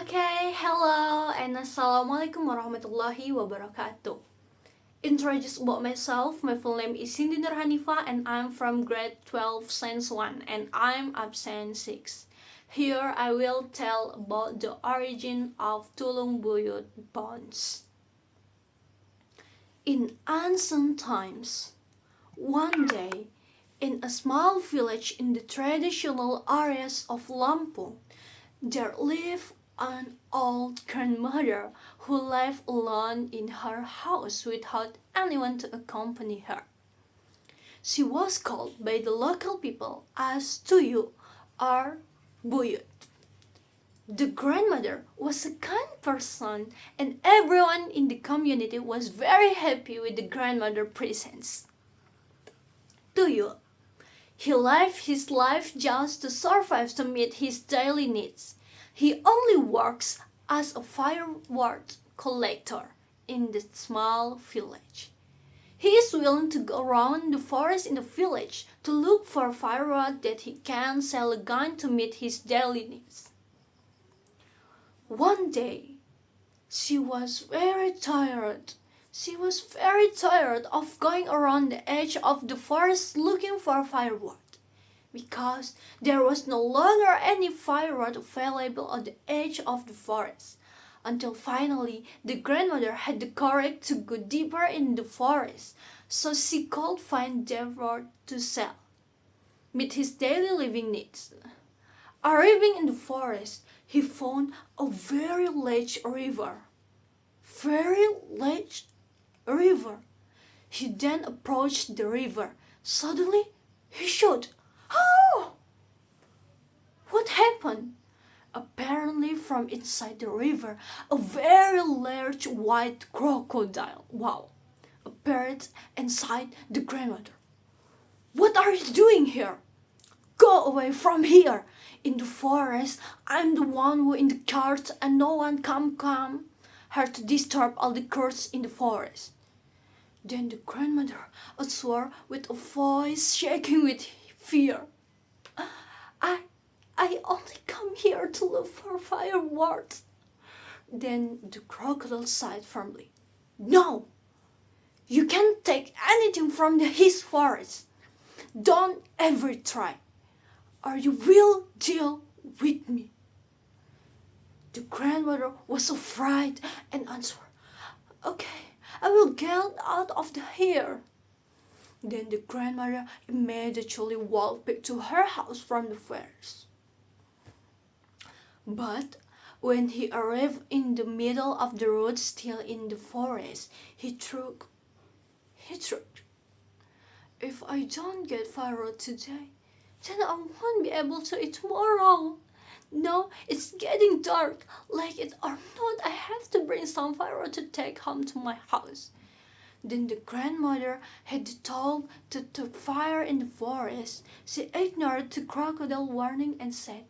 Okay, hello and assalamualaikum warahmatullahi wabarakatuh. Introduce about myself, my full name is Cindy Nurhanifa and I'm from grade 12 science 1 and I'm absent 6. Here I will tell about the origin of tulung buyut bonds. In ancient times, one day, in a small village in the traditional areas of Lampung, there lived an old grandmother who lived alone in her house without anyone to accompany her. She was called by the local people as Tuyu or Buyut. The grandmother was a kind person and everyone in the community was very happy with the grandmother's presence. Tuyu, he lived his life just to survive to meet his daily needs. He only works as a firewood collector in the small village. He is willing to go around the forest in the village to look for firewood that he can sell again to meet his daily needs. One day, she was very tired. She was very tired of going around the edge of the forest looking for firewood, because there was no longer any firewood available on the edge of the forest, until finally the grandmother had the courage to go deeper in the forest so she could find that wood to sell, meet his daily living needs. Arriving in the forest, he found a very large river. Very large river. He then approached the river. Suddenly, he shouted, "Oh!" What happened? Apparently from inside the river, a very large white crocodile, appeared inside the grandmother. "What are you doing here? Go away from here. In the forest, I'm the one who in the cart and no one come here to disturb all the curts in the forest." Then the grandmother swore with a voice shaking with fear, I only come here to look for firewood." Then the crocodile sighed firmly. "No, you can't take anything from his forest. Don't ever try, or you will deal with me." The grandmother was afraid and answered, "Okay, I will get out of here." Then the grandmother immediately walked back to her house from the forest. But when he arrived in the middle of the road, still in the forest, he thought, "If I don't get firewood today, then I won't be able to eat tomorrow. No, it's getting dark. Like it or not, I have to bring some firewood to take home to my house." Then the grandmother had told to fire in the forest. She ignored the crocodile warning and said,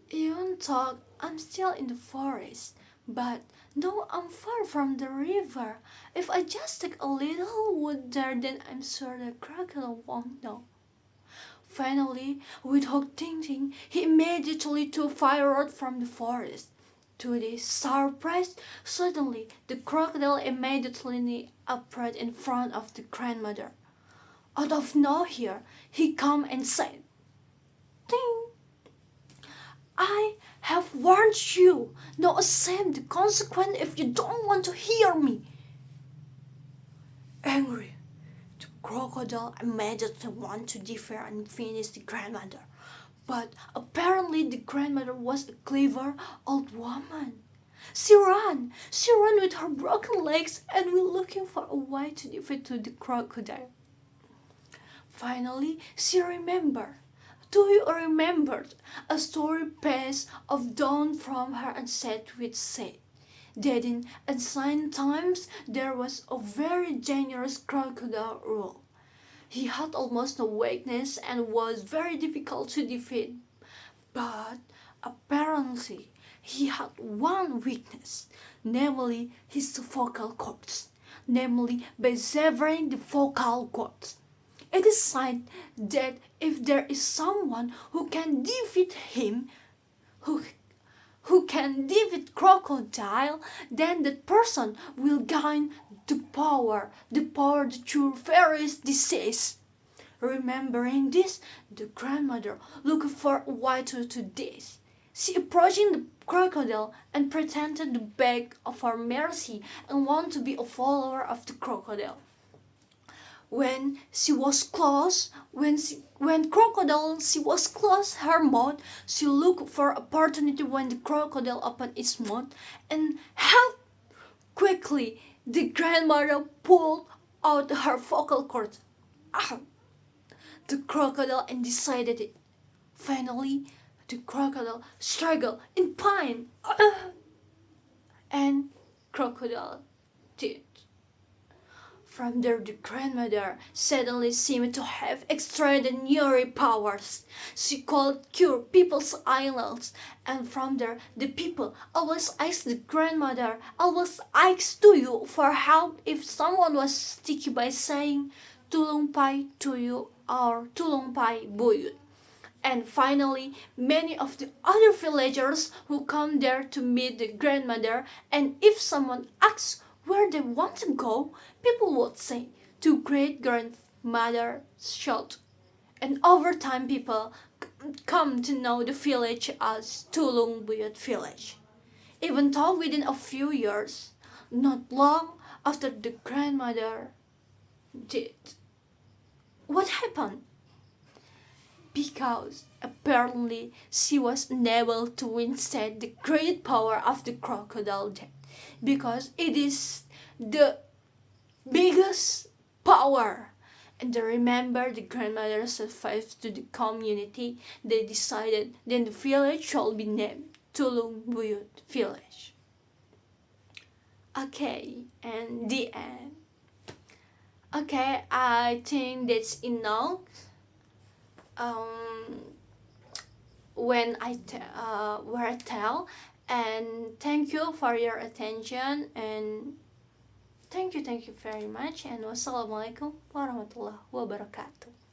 "Even though I'm still in the forest, but no, I'm far from the river. If I just take a little wood there, then I'm sure the crocodile won't know." Finally, without thinking, he immediately took firewood from the forest. To his surprise, suddenly the crocodile immediately appeared in front of the grandmother. Out of nowhere, he came and said, "Ding! I have warned you. Now accept the consequence if you don't want to hear me." Angry, the crocodile immediately wanted to devour and finish the grandmother. But apparently the grandmother was a clever old woman. She ran with her broken legs and was looking for a way to defeat the crocodile. Finally, she remembered. Do you remember? A story passed of dawn from her and said that in ancient times there was a very dangerous crocodile rule. He had almost no weakness and was very difficult to defeat. But apparently he had one weakness, namely his vocal cords, namely by severing the vocal cords. It is said that if there is someone who can defeat him, who can defeat crocodile, then that person will gain the power that cure various disease. Remembering this, the grandmother looked for a way to do this. She approached the crocodile and pretended to beg for mercy and want to be a follower of the crocodile. When she was close, when crocodile she was close her mouth, she looked for opportunity when the crocodile opened its mouth and helped quickly. The grandmother pulled out her vocal cords. Ah! The crocodile and decided it. Finally, the crocodile struggled in pain, and crocodile did. From there, the grandmother suddenly seemed to have extraordinary powers. She could cure people's illness, and from there, the people always asked the grandmother, always asked to you for help if someone was sticky by saying tulung tuyu or tulung buyut. And finally, many of the other villagers who come there to meet the grandmother, and if someone asks where they want to go, people would say to great grandmother's shot. And over time, people come to know the village as Tulung Buyut village. Even though within a few years, not long after the grandmother did. What happened? Because apparently she was unable to withstand the great power of the crocodile death. Because it is the biggest power. And to remember the grandmother survived to the community, they decided then the village shall be named Tulung Buyut village. Okay, and the end. Okay, I think that's enough. When where I tell, and thank you for your attention, and thank you very much, and wassalamualaikum warahmatullahi wabarakatuh.